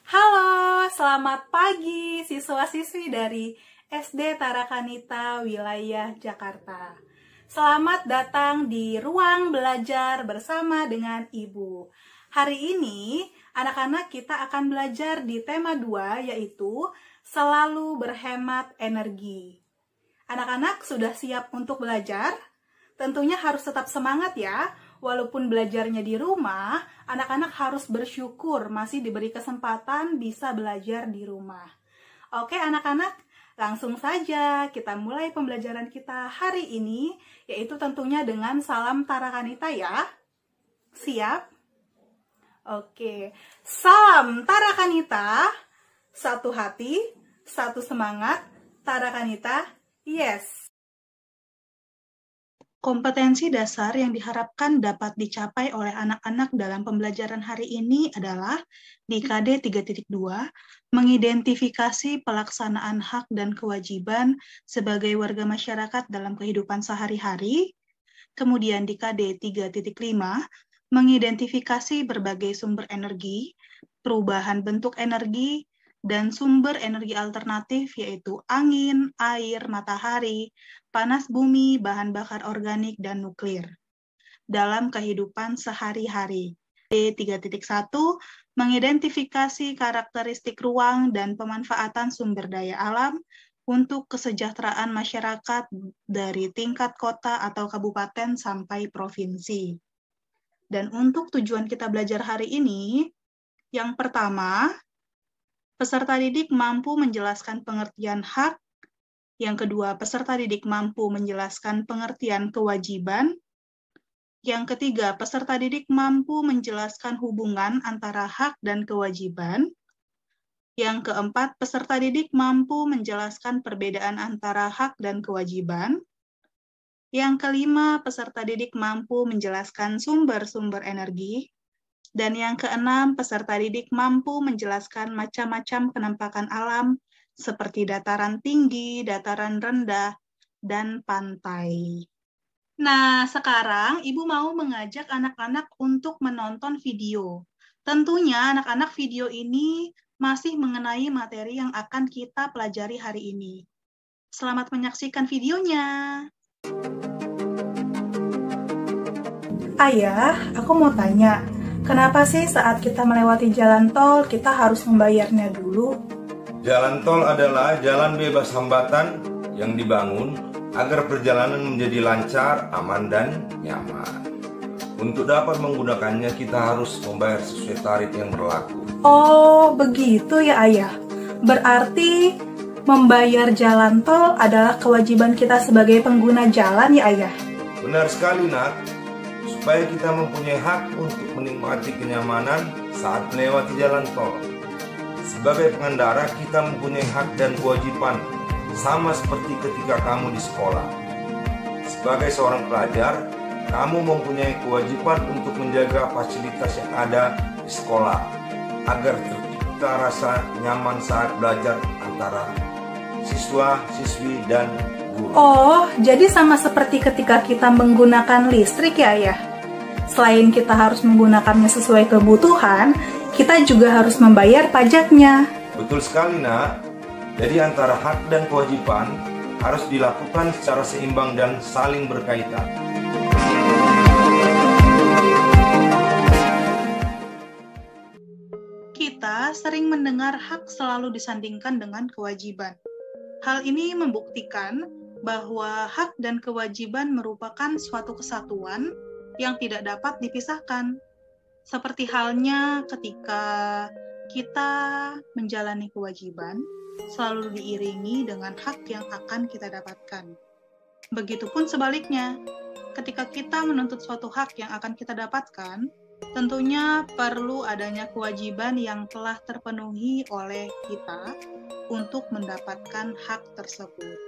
Halo, selamat pagi siswa-siswi dari SD Tarakanita Wilayah Jakarta. Selamat datang di ruang belajar bersama dengan Ibu. Hari ini anak-anak kita akan belajar di tema 2, yaitu selalu berhemat energi. Anak-anak sudah siap untuk belajar? Tentunya harus tetap semangat ya. Walaupun belajarnya di rumah, anak-anak harus bersyukur masih diberi kesempatan bisa belajar di rumah. Oke anak-anak, langsung saja kita mulai pembelajaran kita hari ini, yaitu tentunya dengan salam Tarakanita ya. Siap? Oke, salam Tarakanita, satu hati, satu semangat, Tarakanita, yes. Kompetensi dasar yang diharapkan dapat dicapai oleh anak-anak dalam pembelajaran hari ini adalah di KD 3.2, mengidentifikasi pelaksanaan hak dan kewajiban sebagai warga masyarakat dalam kehidupan sehari-hari. Kemudian di KD 3.5, mengidentifikasi berbagai sumber energi, perubahan bentuk energi, dan sumber energi alternatif yaitu angin, air, matahari, panas bumi, bahan bakar organik, dan nuklir dalam kehidupan sehari-hari. D3.1, mengidentifikasi karakteristik ruang dan pemanfaatan sumber daya alam untuk kesejahteraan masyarakat dari tingkat kota atau kabupaten sampai provinsi. Dan untuk tujuan kita belajar hari ini, yang pertama, peserta didik mampu menjelaskan pengertian hak. Yang kedua, peserta didik mampu menjelaskan pengertian kewajiban. Yang ketiga, peserta didik mampu menjelaskan hubungan antara hak dan kewajiban. Yang keempat, peserta didik mampu menjelaskan perbedaan antara hak dan kewajiban. Yang kelima, peserta didik mampu menjelaskan sumber-sumber energi. Dan yang keenam, peserta didik mampu menjelaskan macam-macam penampakan alam seperti dataran tinggi, dataran rendah, dan pantai. Nah, sekarang Ibu mau mengajak anak-anak untuk menonton video. Tentunya anak-anak video ini masih mengenai materi yang akan kita pelajari hari ini. Selamat menyaksikan videonya. Ayah, aku mau tanya. Kenapa sih saat kita melewati jalan tol, kita harus membayarnya dulu? Jalan tol adalah jalan bebas hambatan yang dibangun agar perjalanan menjadi lancar, aman, dan nyaman. Untuk dapat menggunakannya, kita harus membayar sesuai tarif yang berlaku. Oh, begitu ya Ayah. Berarti membayar jalan tol adalah kewajiban kita sebagai pengguna jalan ya Ayah? Benar sekali, Nak. Supaya kita mempunyai hak untuk menikmati kenyamanan saat melewati jalan tol. Sebagai pengendara, kita mempunyai hak dan kewajiban sama seperti ketika kamu di sekolah. Sebagai seorang pelajar, kamu mempunyai kewajiban untuk menjaga fasilitas yang ada di sekolah agar tercipta rasa nyaman saat belajar antara siswa, siswi, dan guru. Oh, jadi sama seperti ketika kita menggunakan listrik ya Ayah? Selain kita harus menggunakannya sesuai kebutuhan, kita juga harus membayar pajaknya. Betul sekali, Nak. Jadi antara hak dan kewajiban harus dilakukan secara seimbang dan saling berkaitan. Kita sering mendengar hak selalu disandingkan dengan kewajiban. Hal ini membuktikan bahwa hak dan kewajiban merupakan suatu kesatuan yang tidak dapat dipisahkan. Seperti halnya ketika kita menjalani kewajiban, selalu diiringi dengan hak yang akan kita dapatkan. Begitupun sebaliknya, ketika kita menuntut suatu hak yang akan kita dapatkan, tentunya perlu adanya kewajiban yang telah terpenuhi oleh kita untuk mendapatkan hak tersebut.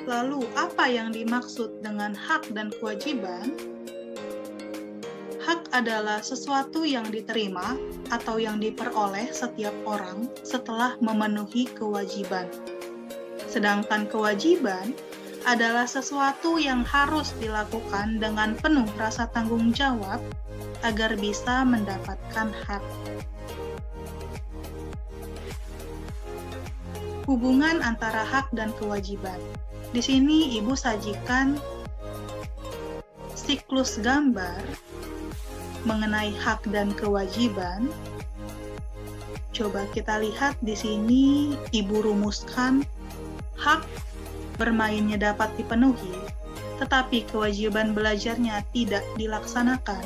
Lalu, apa yang dimaksud dengan hak dan kewajiban? Hak adalah sesuatu yang diterima atau yang diperoleh setiap orang setelah memenuhi kewajiban. Sedangkan kewajiban adalah sesuatu yang harus dilakukan dengan penuh rasa tanggung jawab agar bisa mendapatkan hak. Hubungan antara hak dan kewajiban. Di sini Ibu sajikan siklus gambar mengenai hak dan kewajiban. Coba kita lihat di sini Ibu rumuskan hak bermainnya dapat dipenuhi, tetapi kewajiban belajarnya tidak dilaksanakan,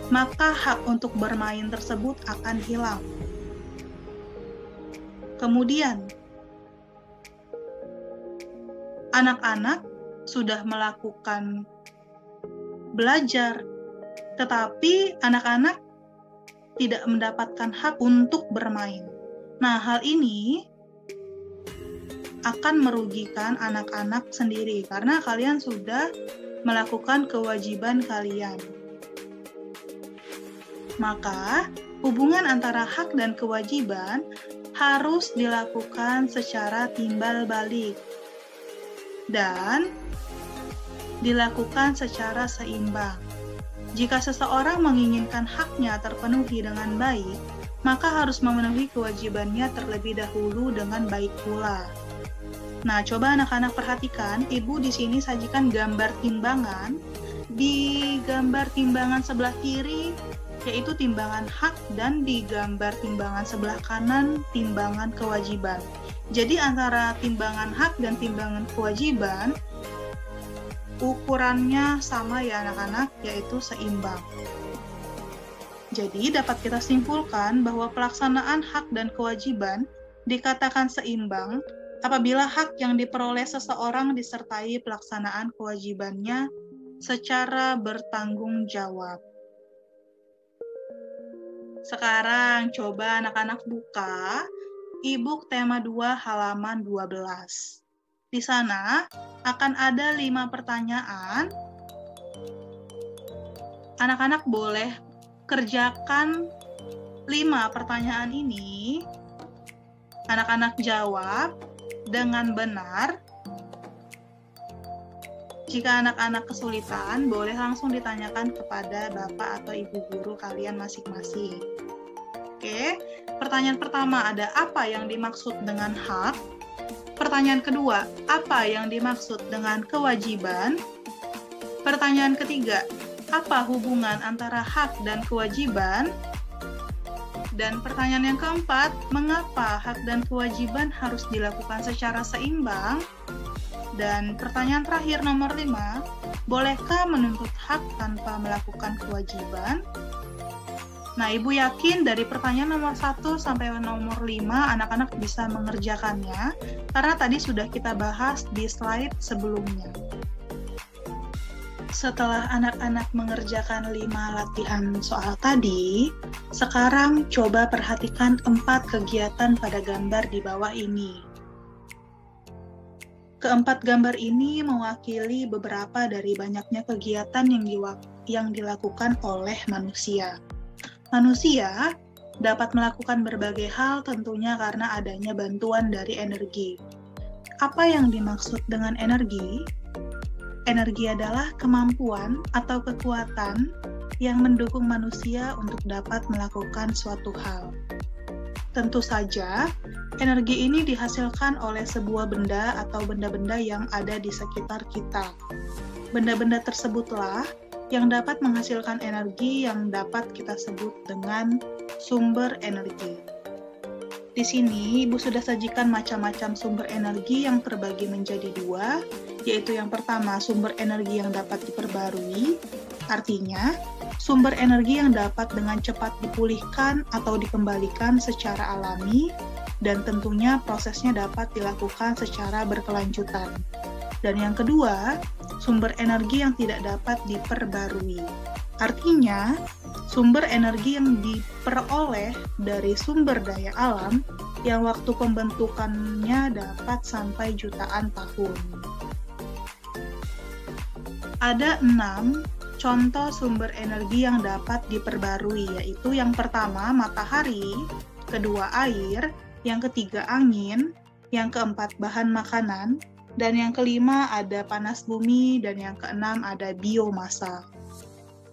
maka hak untuk bermain tersebut akan hilang. Kemudian, anak-anak sudah melakukan belajar, tetapi anak-anak tidak mendapatkan hak untuk bermain. Nah, hal ini akan merugikan anak-anak sendiri karena kalian sudah melakukan kewajiban kalian. Maka, hubungan antara hak dan kewajiban harus dilakukan secara timbal balik dan dilakukan secara seimbang. Jika seseorang menginginkan haknya terpenuhi dengan baik, maka harus memenuhi kewajibannya terlebih dahulu dengan baik pula. Nah, coba anak-anak perhatikan, Ibu di sini sajikan gambar timbangan. Di gambar timbangan sebelah kiri, yaitu timbangan hak, dan di gambar timbangan sebelah kanan, timbangan kewajiban. Jadi antara timbangan hak dan timbangan kewajiban, ukurannya sama ya anak-anak, yaitu seimbang. Jadi dapat kita simpulkan bahwa pelaksanaan hak dan kewajiban dikatakan seimbang apabila hak yang diperoleh seseorang disertai pelaksanaan kewajibannya secara bertanggung jawab. Sekarang coba anak-anak buka e-book tema 2 halaman 12. Di sana akan ada 5 pertanyaan. Anak-anak boleh kerjakan 5 pertanyaan ini. Anak-anak jawab dengan benar. Jika anak-anak kesulitan, boleh langsung ditanyakan kepada Bapak atau Ibu guru kalian masing-masing. Oke, pertanyaan pertama ada apa yang dimaksud dengan hak? Pertanyaan kedua, apa yang dimaksud dengan kewajiban? Pertanyaan ketiga, apa hubungan antara hak dan kewajiban? Dan pertanyaan yang keempat, mengapa hak dan kewajiban harus dilakukan secara seimbang? Dan pertanyaan terakhir nomor 5, bolehkah menuntut hak tanpa melakukan kewajiban? Nah, Ibu yakin dari pertanyaan nomor 1 sampai nomor 5 anak-anak bisa mengerjakannya, karena tadi sudah kita bahas di slide sebelumnya. Setelah anak-anak mengerjakan 5 latihan soal tadi, sekarang coba perhatikan 4 kegiatan pada gambar di bawah ini. Keempat gambar ini mewakili beberapa dari banyaknya kegiatan yang dilakukan oleh manusia. Manusia dapat melakukan berbagai hal tentunya karena adanya bantuan dari energi. Apa yang dimaksud dengan energi? Energi adalah kemampuan atau kekuatan yang mendukung manusia untuk dapat melakukan suatu hal. Tentu saja, energi ini dihasilkan oleh sebuah benda atau benda-benda yang ada di sekitar kita. Benda-benda tersebutlah yang dapat menghasilkan energi yang dapat kita sebut dengan sumber energi. Di sini, Ibu sudah sajikan macam-macam sumber energi yang terbagi menjadi 2, yaitu yang pertama, sumber energi yang dapat diperbarui, artinya, sumber energi yang dapat dengan cepat dipulihkan atau dikembalikan secara alami, dan tentunya prosesnya dapat dilakukan secara berkelanjutan. Dan yang kedua, sumber energi yang tidak dapat diperbarui. Artinya, sumber energi yang diperoleh dari sumber daya alam yang waktu pembentukannya dapat sampai jutaan tahun. Ada 6 contoh sumber energi yang dapat diperbarui, yaitu yang pertama matahari, kedua air, yang ketiga angin, yang keempat bahan makanan, Dan yang kelima ada panas bumi, dan yang keenam ada biomasa.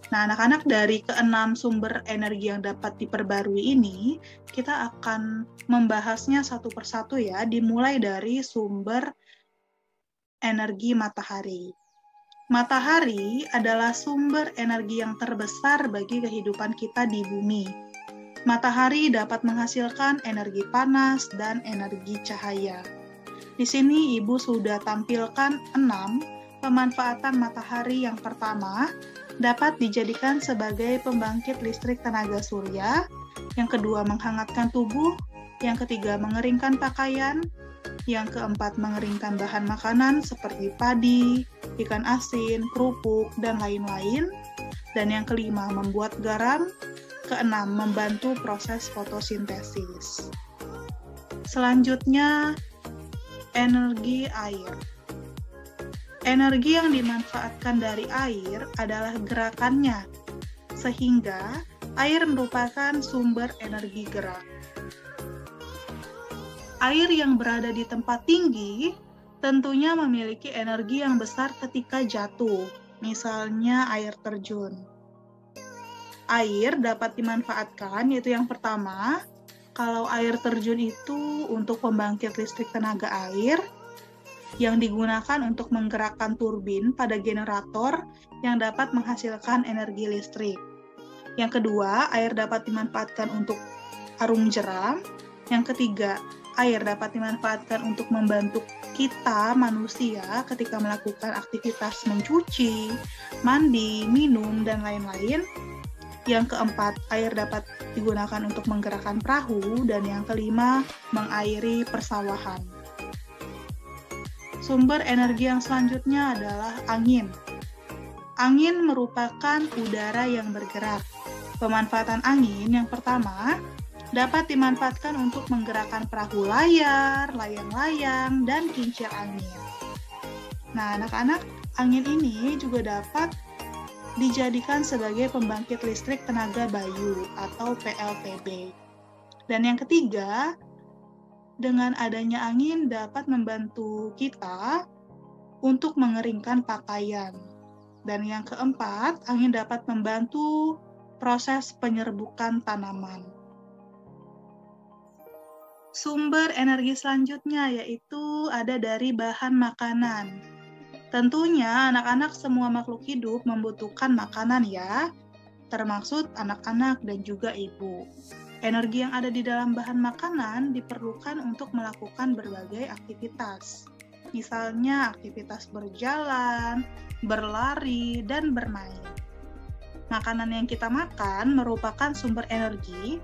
Nah, anak-anak, dari keenam sumber energi yang dapat diperbarui ini, kita akan membahasnya satu persatu ya, dimulai dari sumber energi matahari. Matahari adalah sumber energi yang terbesar bagi kehidupan kita di bumi. Matahari dapat menghasilkan energi panas dan energi cahaya. Di sini Ibu sudah tampilkan 6 pemanfaatan matahari. Yang pertama, dapat dijadikan sebagai pembangkit listrik tenaga surya. Yang kedua, menghangatkan tubuh. Yang ketiga, mengeringkan pakaian. Yang keempat, mengeringkan bahan makanan seperti padi, ikan asin, kerupuk, dan lain-lain. Dan yang kelima, membuat garam. Keenam, membantu proses fotosintesis. Selanjutnya, energi air. Energi yang dimanfaatkan dari air adalah gerakannya, sehingga air merupakan sumber energi gerak. Air yang berada di tempat tinggi tentunya memiliki energi yang besar ketika jatuh, misalnya air terjun. Air dapat dimanfaatkan, yaitu yang pertama, kalau air terjun itu untuk pembangkit listrik tenaga air, yang digunakan untuk menggerakkan turbin pada generator yang dapat menghasilkan energi listrik. Yang kedua, air dapat dimanfaatkan untuk arung jeram. Yang ketiga, air dapat dimanfaatkan untuk membantu kita manusia ketika melakukan aktivitas mencuci, mandi, minum, dan lain-lain. Yang keempat, air dapat digunakan untuk menggerakkan perahu. Dan yang kelima, mengairi persawahan. Sumber energi yang selanjutnya adalah angin. Angin merupakan udara yang bergerak. Pemanfaatan angin yang pertama, dapat dimanfaatkan untuk menggerakkan perahu layar, layang-layang, dan kincir angin. Nah, anak-anak, angin ini juga dapat dijadikan sebagai pembangkit listrik tenaga bayu atau PLTB. Dan yang ketiga, dengan adanya angin dapat membantu kita untuk mengeringkan pakaian. Dan yang keempat, angin dapat membantu proses penyerbukan tanaman. Sumber energi selanjutnya yaitu ada dari bahan makanan. Tentunya anak-anak semua makhluk hidup membutuhkan makanan ya, termasuk anak-anak dan juga ibu. Energi yang ada di dalam bahan makanan diperlukan untuk melakukan berbagai aktivitas. Misalnya aktivitas berjalan, berlari, dan bermain. Makanan yang kita makan merupakan sumber energi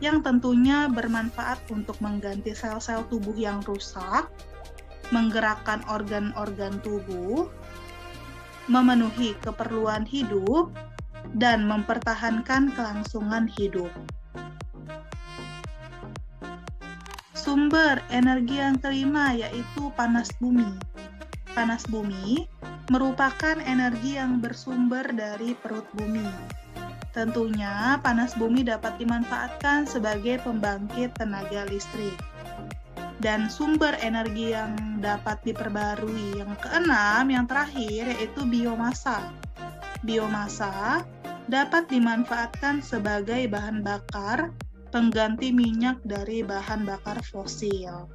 yang tentunya bermanfaat untuk mengganti sel-sel tubuh yang rusak, menggerakkan organ-organ tubuh, memenuhi keperluan hidup, dan mempertahankan kelangsungan hidup. Sumber energi yang kelima yaitu panas bumi. Panas bumi merupakan energi yang bersumber dari perut bumi. Tentunya panas bumi dapat dimanfaatkan sebagai pembangkit tenaga listrik. Dan sumber energi yang dapat diperbarui yang keenam, yang terakhir, yaitu biomasa. Biomasa dapat dimanfaatkan sebagai bahan bakar pengganti minyak dari bahan bakar fosil.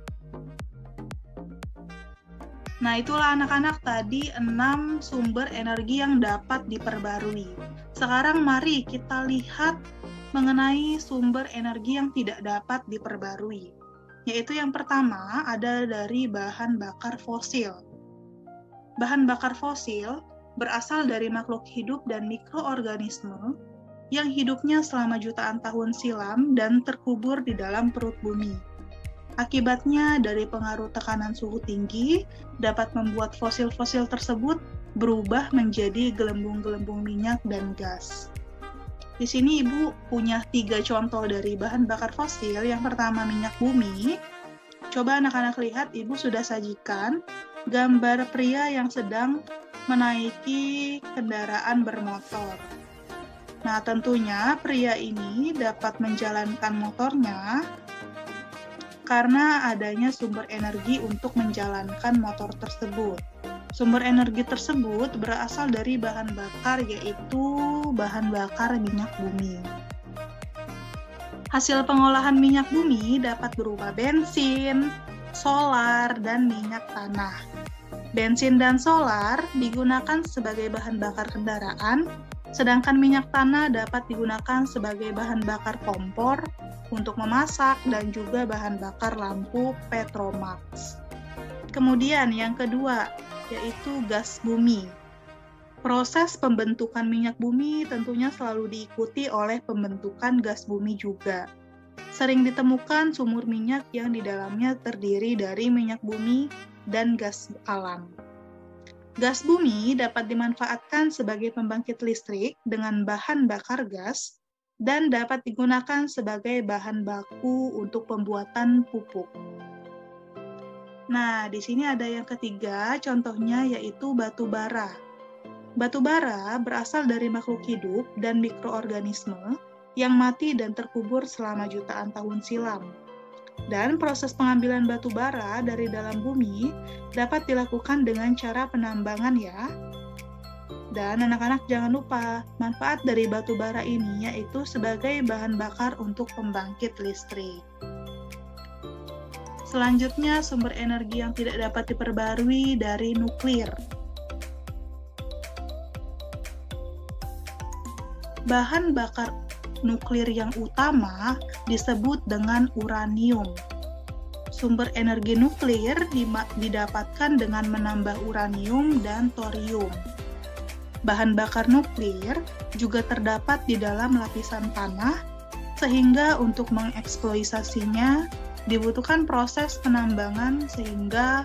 Nah, itulah anak-anak tadi 6 sumber energi yang dapat diperbarui. Sekarang mari kita lihat mengenai sumber energi yang tidak dapat diperbarui. Yaitu yang pertama ada dari bahan bakar fosil. Bahan bakar fosil berasal dari makhluk hidup dan mikroorganisme yang hidupnya selama jutaan tahun silam dan terkubur di dalam perut bumi. Akibatnya dari pengaruh tekanan suhu tinggi dapat membuat fosil-fosil tersebut berubah menjadi gelembung-gelembung minyak dan gas. Di sini Ibu punya 3 contoh dari bahan bakar fosil. Yang pertama minyak bumi. Coba anak-anak lihat, Ibu sudah sajikan gambar pria yang sedang menaiki kendaraan bermotor. Nah, tentunya pria ini dapat menjalankan motornya karena adanya sumber energi untuk menjalankan motor tersebut. Sumber energi tersebut berasal dari bahan bakar, yaitu bahan bakar minyak bumi. Hasil pengolahan minyak bumi dapat berupa bensin, solar, dan minyak tanah. Bensin dan solar digunakan sebagai bahan bakar kendaraan, sedangkan minyak tanah dapat digunakan sebagai bahan bakar kompor untuk memasak dan juga bahan bakar lampu Petromax. Kemudian yang kedua, yaitu gas bumi. Proses pembentukan minyak bumi tentunya selalu diikuti oleh pembentukan gas bumi juga. Sering ditemukan sumur minyak yang di dalamnya terdiri dari minyak bumi dan gas alam. Gas bumi dapat dimanfaatkan sebagai pembangkit listrik dengan bahan bakar gas dan dapat digunakan sebagai bahan baku untuk pembuatan pupuk. Nah, di sini ada yang ketiga, contohnya yaitu batu bara. Batu bara berasal dari makhluk hidup dan mikroorganisme yang mati dan terkubur selama jutaan tahun silam. Dan proses pengambilan batu bara dari dalam bumi dapat dilakukan dengan cara penambangan ya. Dan anak-anak jangan lupa, manfaat dari batu bara ini yaitu sebagai bahan bakar untuk pembangkit listrik. Selanjutnya, sumber energi yang tidak dapat diperbarui dari nuklir. Bahan bakar nuklir yang utama disebut dengan uranium. Sumber energi nuklir didapatkan dengan menambah uranium dan thorium. Bahan bakar nuklir juga terdapat di dalam lapisan tanah, sehingga untuk mengeksploitasinya dibutuhkan proses penambangan sehingga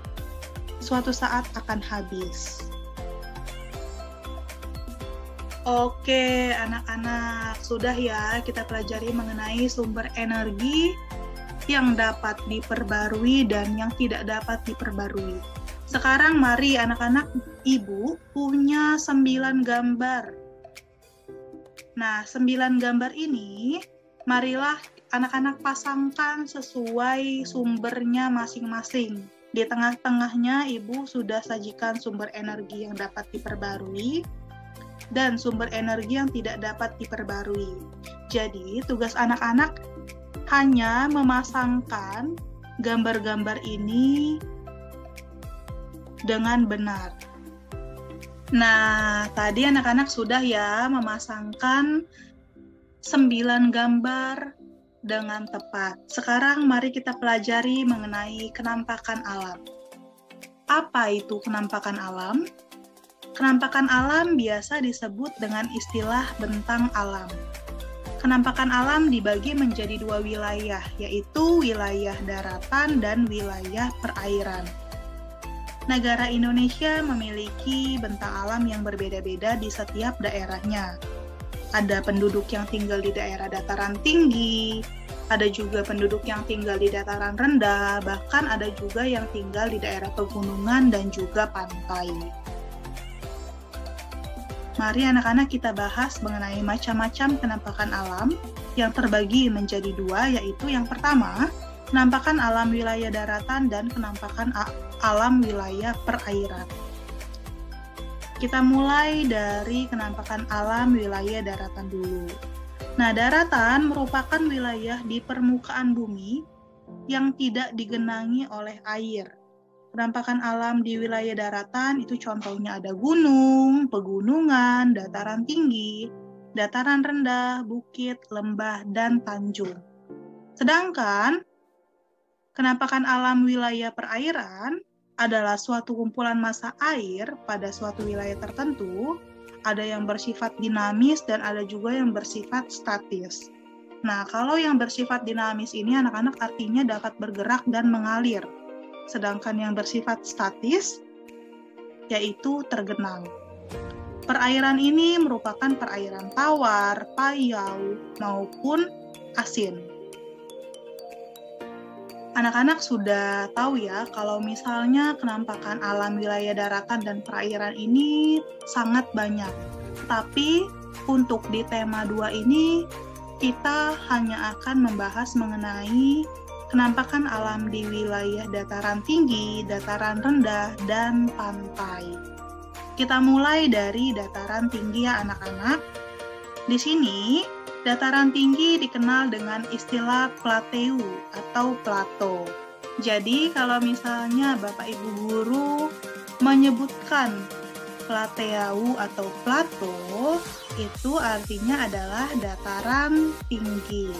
suatu saat akan habis. Oke, anak-anak, sudah ya kita pelajari mengenai sumber energi yang dapat diperbarui dan yang tidak dapat diperbarui. Sekarang mari anak-anak ibu punya 9 gambar. Nah, 9 gambar ini marilah anak-anak pasangkan sesuai sumbernya masing-masing. Di tengah-tengahnya ibu sudah sajikan sumber energi yang dapat diperbarui dan sumber energi yang tidak dapat diperbarui. Jadi, tugas anak-anak hanya memasangkan gambar-gambar ini dengan benar. Nah, tadi anak-anak sudah ya memasangkan 9 gambar dengan tepat. Sekarang mari kita pelajari mengenai kenampakan alam. Apa itu kenampakan alam? Kenampakan alam biasa disebut dengan istilah bentang alam. Kenampakan alam dibagi menjadi 2 wilayah, yaitu wilayah daratan dan wilayah perairan. Negara Indonesia memiliki bentang alam yang berbeda-beda di setiap daerahnya. Ada penduduk yang tinggal di daerah dataran tinggi, ada juga penduduk yang tinggal di dataran rendah, bahkan ada juga yang tinggal di daerah pegunungan dan juga pantai. Mari anak-anak kita bahas mengenai macam-macam kenampakan alam yang terbagi menjadi 2, yaitu yang pertama, kenampakan alam wilayah daratan dan kenampakan alam wilayah perairan. Kita mulai dari kenampakan alam wilayah daratan dulu. Nah, daratan merupakan wilayah di permukaan bumi yang tidak digenangi oleh air. Penampakan alam di wilayah daratan itu contohnya ada gunung, pegunungan, dataran tinggi, dataran rendah, bukit, lembah, dan tanjung. Sedangkan kenampakan alam wilayah perairan adalah suatu kumpulan massa air pada suatu wilayah tertentu, ada yang bersifat dinamis dan ada juga yang bersifat statis. Nah, kalau yang bersifat dinamis ini anak-anak artinya dapat bergerak dan mengalir. Sedangkan yang bersifat statis, yaitu tergenang. Perairan ini merupakan perairan tawar, payau, maupun asin. Anak-anak sudah tahu ya, kalau misalnya kenampakan alam wilayah daratan dan perairan ini sangat banyak. Tapi untuk di tema 2 ini, kita hanya akan membahas mengenai kenampakan alam di wilayah dataran tinggi, dataran rendah, dan pantai. Kita mulai dari dataran tinggi ya anak-anak. Di sini, dataran tinggi dikenal dengan istilah plateu atau plato. Jadi, kalau misalnya Bapak Ibu Guru menyebutkan plateau atau plato, itu artinya adalah dataran tinggi.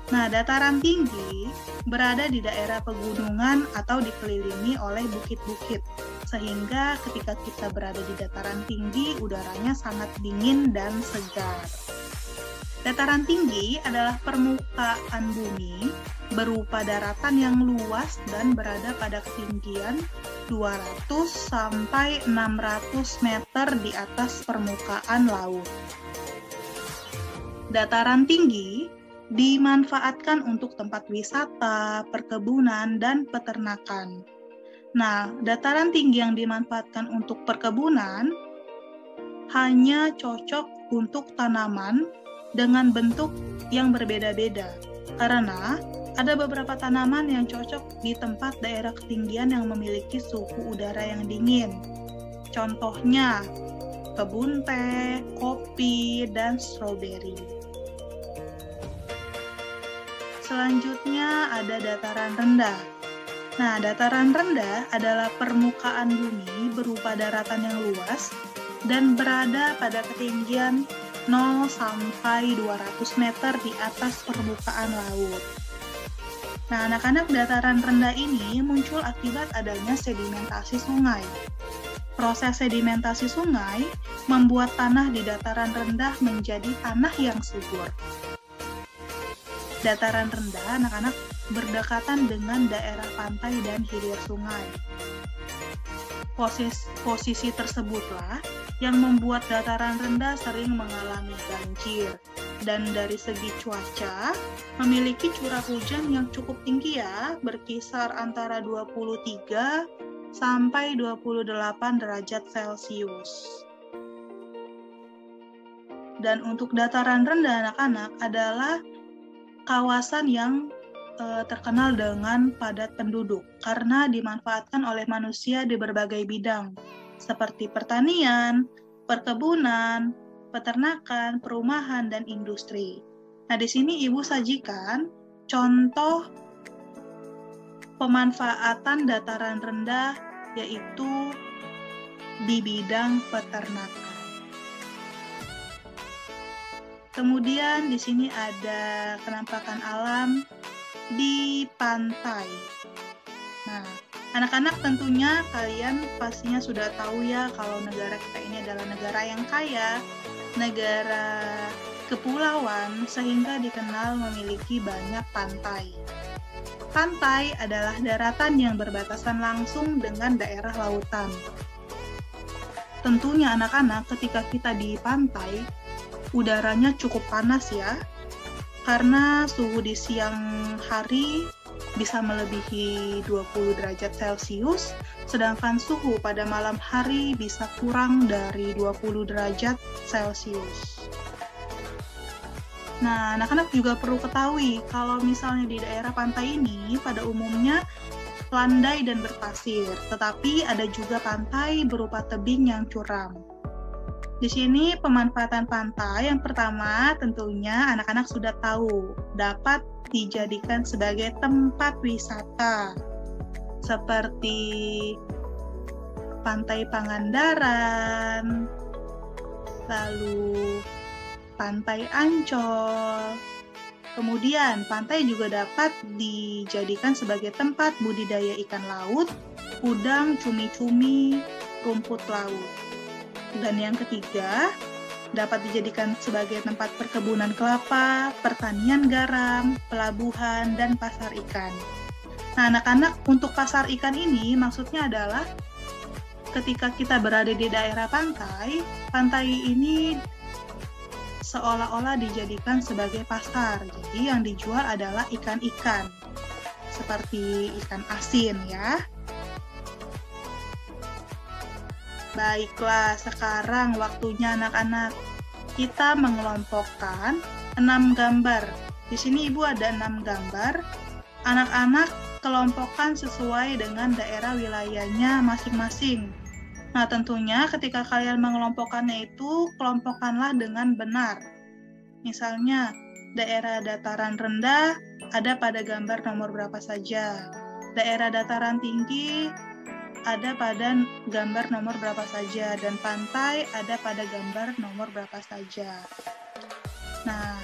Nah, dataran tinggi berada di daerah pegunungan atau dikelilingi oleh bukit-bukit, sehingga ketika kita berada di dataran tinggi, udaranya sangat dingin dan segar. Dataran tinggi adalah permukaan bumi berupa daratan yang luas dan berada pada ketinggian 200 sampai 600 meter di atas permukaan laut. Dataran tinggi dimanfaatkan untuk tempat wisata, perkebunan, dan peternakan. Nah, dataran tinggi yang dimanfaatkan untuk perkebunan hanya cocok untuk tanaman dengan bentuk yang berbeda-beda, karena ada beberapa tanaman yang cocok di tempat daerah ketinggian yang memiliki suhu udara yang dingin. Contohnya, kebun teh, kopi, dan stroberi. Selanjutnya ada dataran rendah. Nah, dataran rendah adalah permukaan bumi berupa daratan yang luas dan berada pada ketinggian 0 sampai 200 meter di atas permukaan laut. Nah, anak-anak, dataran rendah ini muncul akibat adanya sedimentasi sungai. Proses sedimentasi sungai membuat tanah di dataran rendah menjadi tanah yang subur. Dataran rendah, anak-anak, berdekatan dengan daerah pantai dan hilir sungai. Posisi tersebutlah yang membuat dataran rendah sering mengalami banjir. Dan dari segi cuaca, memiliki curah hujan yang cukup tinggi ya, berkisar antara 23 sampai 28 derajat Celcius. Dan untuk dataran rendah anak-anak adalah kawasan yang terkenal dengan padat penduduk karena dimanfaatkan oleh manusia di berbagai bidang seperti pertanian, perkebunan, peternakan, perumahan, dan industri. Nah, di sini Ibu sajikan contoh pemanfaatan dataran rendah yaitu di bidang peternakan. Kemudian di sini ada penampakan alam di pantai. Nah, anak-anak tentunya kalian pastinya sudah tahu ya kalau negara kita ini adalah negara yang kaya, negara kepulauan sehingga dikenal memiliki banyak pantai. Pantai adalah daratan yang berbatasan langsung dengan daerah lautan. Tentunya anak-anak ketika kita di pantai, udaranya cukup panas ya, karena suhu di siang hari bisa melebihi 20 derajat Celcius, sedangkan suhu pada malam hari bisa kurang dari 20 derajat Celcius. Nah, anak-anak juga perlu ketahui kalau misalnya di daerah pantai ini pada umumnya landai dan berpasir, tetapi ada juga pantai berupa tebing yang curam. Di sini pemanfaatan pantai yang pertama tentunya anak-anak sudah tahu dapat dijadikan sebagai tempat wisata seperti Pantai Pangandaran, lalu Pantai Ancol. Kemudian pantai juga dapat dijadikan sebagai tempat budidaya ikan laut, udang, cumi-cumi, rumput laut. Dan yang ketiga, dapat dijadikan sebagai tempat perkebunan kelapa, pertanian garam, pelabuhan, dan pasar ikan. Nah, anak-anak, untuk pasar ikan ini maksudnya adalah ketika kita berada di daerah pantai, pantai ini seolah-olah dijadikan sebagai pasar. Jadi yang dijual adalah ikan-ikan, seperti ikan asin ya. Baiklah, sekarang waktunya anak-anak kita mengelompokkan 6 gambar. Di sini Ibu ada 6 gambar Anak-anak kelompokkan sesuai dengan daerah wilayahnya masing-masing. Nah, tentunya ketika kalian mengelompokkannya itu, kelompokkanlah dengan benar. Misalnya, daerah dataran rendah ada pada gambar nomor berapa saja. Daerah dataran tinggi ada pada gambar nomor berapa saja. Dan pantai ada pada gambar nomor berapa saja. Nah,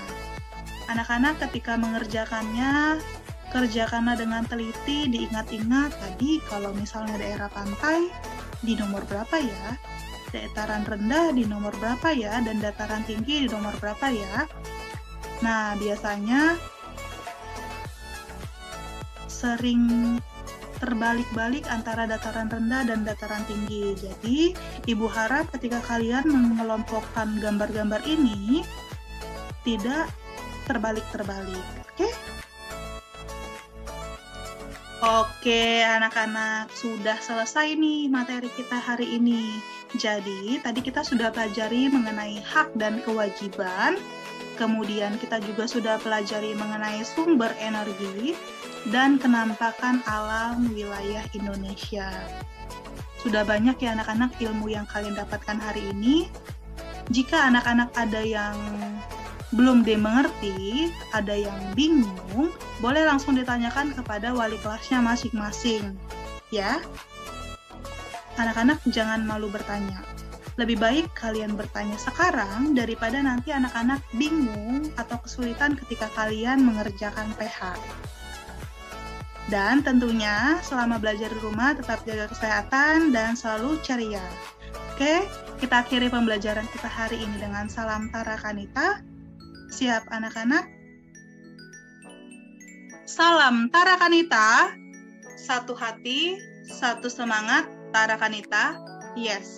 anak-anak ketika mengerjakannya, kerjakanlah dengan teliti, diingat-ingat tadi kalau misalnya daerah pantai di nomor berapa ya, dataran rendah di nomor berapa ya, dan dataran tinggi di nomor berapa ya. Nah, biasanya sering terbalik-balik antara dataran rendah dan dataran tinggi. Jadi, Ibu harap ketika kalian mengelompokkan gambar-gambar ini tidak terbalik-terbalik. Oke? Oke, anak-anak, sudah selesai nih materi kita hari ini. Jadi, tadi kita sudah pelajari mengenai hak dan kewajiban, kemudian kita juga sudah pelajari mengenai sumber energi, dan kenampakan alam wilayah Indonesia. Sudah banyak ya anak-anak ilmu yang kalian dapatkan hari ini. Jika anak-anak ada yang belum dimengerti, ada yang bingung, boleh langsung ditanyakan kepada wali kelasnya masing-masing. Ya, anak-anak jangan malu bertanya. Lebih baik kalian bertanya sekarang daripada nanti anak-anak bingung atau kesulitan ketika kalian mengerjakan PH. Dan tentunya selama belajar di rumah tetap jaga kesehatan dan selalu ceria. Oke, kita akhiri pembelajaran kita hari ini dengan salam Tara Kanita. Siap anak-anak? Salam Tara Kanita. Satu hati, satu semangat, Tara Kanita. Yes.